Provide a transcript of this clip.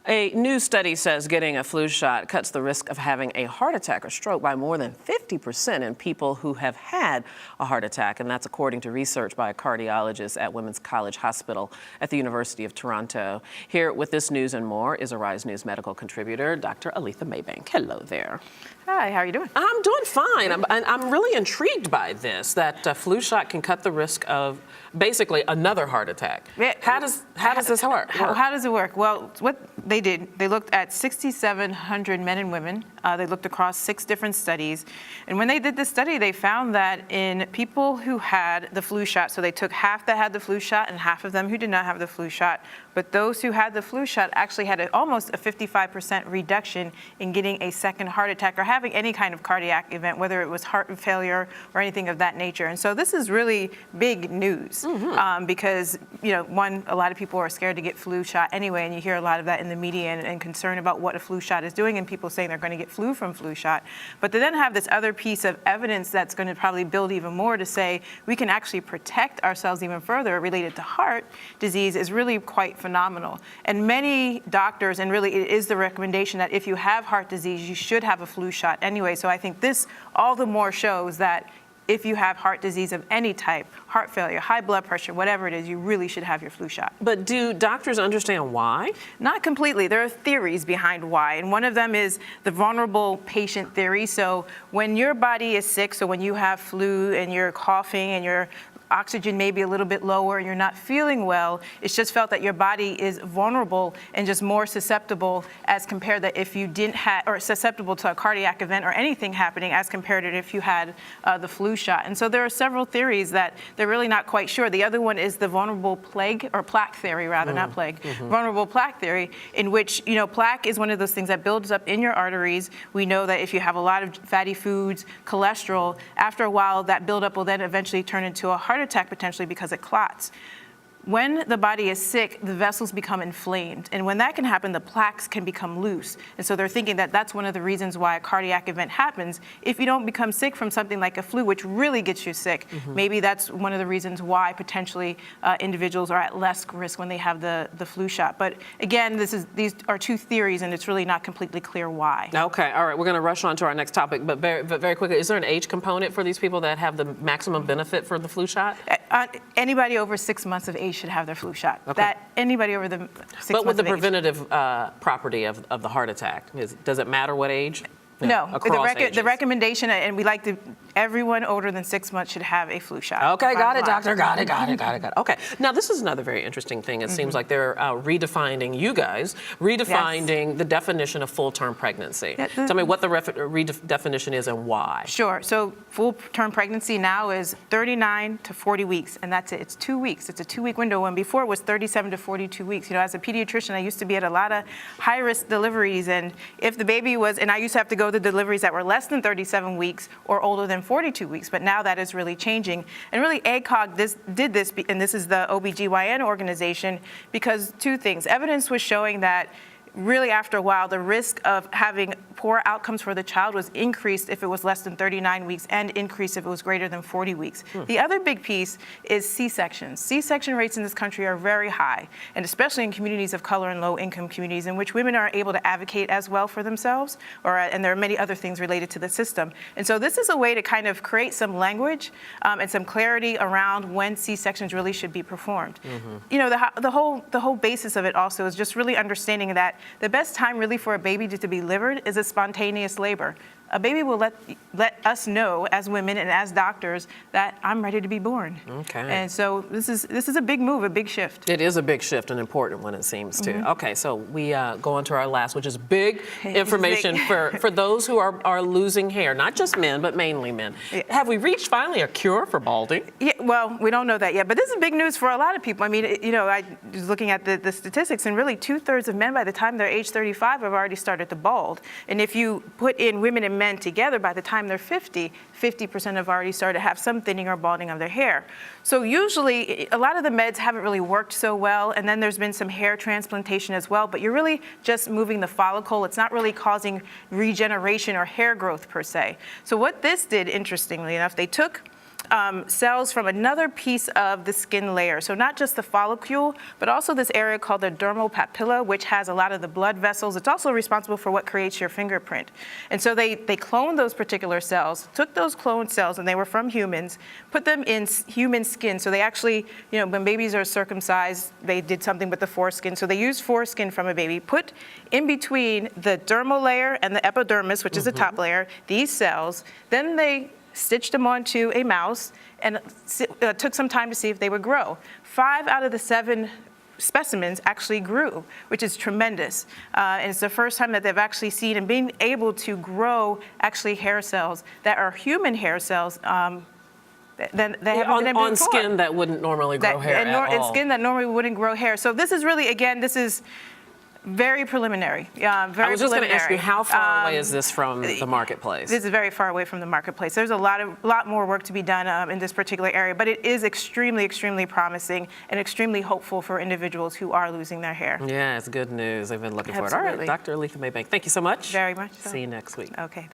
A new study says getting a flu shot cuts the risk of having a heart attack or stroke by more than 50% in people who have had a heart attack, and that's according to research by a cardiologist at Women's College Hospital at the University of Toronto. Here with this news and more is Arise News medical contributor, Dr. Aletha Maybank. Hello there. Hi, how are you doing? I'm doing fine. I'm really intrigued by this, that a flu shot can cut the risk of basically another heart attack. Yeah. How does this work? How does it work? Well, what they did, they looked at 6,700 men and women. They looked across 6 different studies. And when they did this study, they found that in people who had the flu shot, so they took half that had the flu shot and half of them who did not have the flu shot, but those who had the flu shot actually had almost a 55% reduction in getting a second heart attack or having any kind of cardiac event, whether it was heart failure or anything of that nature. And so this is really big news because, you know, one, a lot of people are scared to get flu shot anyway, and you hear a lot of that in the media and concern about what a flu shot is doing and people saying they're going to get flu from flu shot. But to then have this other piece of evidence that's going to probably build even more to say we can actually protect ourselves even further related to heart disease is really quite phenomenal. And many doctors, and really it is the recommendation that if you have heart disease, you should have a flu shot anyway. So I think this all the more shows that if you have heart disease of any type, heart failure, high blood pressure, whatever it is, you really should have your flu shot. But do doctors understand why? Not completely. There are theories behind why, and one of them is the vulnerable patient theory. So when your body is sick, so when you have flu and you're coughing and your oxygen may be a little bit lower and you're not feeling well, it's just felt that your body is vulnerable and just more susceptible as compared that if you didn't have, or susceptible to a cardiac event or anything happening as compared to if you had the flu shot. And so there are several theories that they're really not quite sure. The other one is the vulnerable plaque theory, rather, not plague, vulnerable plaque theory, in which, you know, plaque is one of those things that builds up in your arteries. We know that if you have a lot of fatty foods, cholesterol, after a while that buildup will then eventually turn into a heart attack potentially because it clots. When the body is sick, the vessels become inflamed. And when that can happen, the plaques can become loose. And so they're thinking that that's one of the reasons why a cardiac event happens. If you don't become sick from something like a flu, which really gets you sick, maybe that's one of the reasons why potentially individuals are at less risk when they have the flu shot. But again, these are 2 theories, and it's really not completely clear why. Okay, all right, we're going to rush on to our next topic, but very quickly, is there an age component for these people that have the maximum benefit for the flu shot? Anybody over 6 months of age should have their flu shot. Okay. That anybody over the 6 months But with the of age. preventative property of the heart attack, does it matter what age? No, Across the recommendation, and we like to, everyone older than 6 months should have a flu shot. Okay, got it, doctor, got it. Okay, now this is another very interesting thing. It seems like they're redefining the definition of full-term pregnancy. Yeah, Tell me what the definition is and why. Sure, so full-term pregnancy now is 39 to 40 weeks, and that's it. It's 2 weeks. It's a 2-week window, when before it was 37 to 42 weeks. You know, as a pediatrician, I used to be at a lot of high-risk deliveries, and if the baby was, and I used to have to go to deliveries that were less than 37 weeks or older than 42 weeks, but now that is really changing. And really ACOG did this, and this is the OBGYN organization, because 2 things. Evidence was showing that really after a while, the risk of having poor outcomes for the child was increased if it was less than 39 weeks and increased if it was greater than 40 weeks. The other big piece is C-sections. C-section rates in this country are very high, and especially in communities of color and low-income communities in which women are able to advocate as well for themselves, and there are many other things related to the system. And so this is a way to kind of create some language and some clarity around when C-sections really should be performed. You know, the whole basis of it also is just really understanding that the best time really for a baby to be delivered is a spontaneous labor. A baby will let us know as women and as doctors that I'm ready to be born. Okay. And so this is a big move, a big shift. It is a big shift, an important one, it seems to. Okay, so we go on to our last, which is big information for those who are losing hair, not just men, but mainly men. Yeah. Have we reached finally a cure for balding? Yeah, well, we don't know that yet, but this is big news for a lot of people. I mean, you know, I was looking at the statistics, and really 2/3 of men by the time they're age 35 have already started to bald. And if you put in women and men together, by the time they're 50% have already started to have some thinning or balding of their hair. So usually, a lot of the meds haven't really worked so well, and then there's been some hair transplantation as well, but you're really just moving the follicle. It's not really causing regeneration or hair growth per se. So what this did, interestingly enough, they took cells from another piece of the skin layer. So not just the follicle, but also this area called the dermal papilla, which has a lot of the blood vessels. It's also responsible for what creates your fingerprint. And so they cloned those particular cells, took those cloned cells, and they were from humans, put them in human skin. So they actually, when babies are circumcised, they did something with the foreskin. So they used foreskin from a baby, put in between the dermal layer and the epidermis, which is the top layer, these cells. Then they stitched them onto a mouse and took some time to see if they would grow. 5 out of the 7 specimens actually grew, which is tremendous. And it's the first time that they've actually seen and being able to grow actually hair cells that are human hair cells. Then they haven't been on before. skin that wouldn't normally grow hair at all. And skin that normally wouldn't grow hair. So this is really, again, this is very preliminary. I was just going to ask you, how far away is this from the marketplace? This is very far away from the marketplace. There's a lot more work to be done in this particular area, but it is extremely, extremely promising and extremely hopeful for individuals who are losing their hair. Yeah, it's good news. They've been looking for it. All Absolutely. right, Dr. Aletha Maybank, thank you so much. Very much so. See you next week. Okay.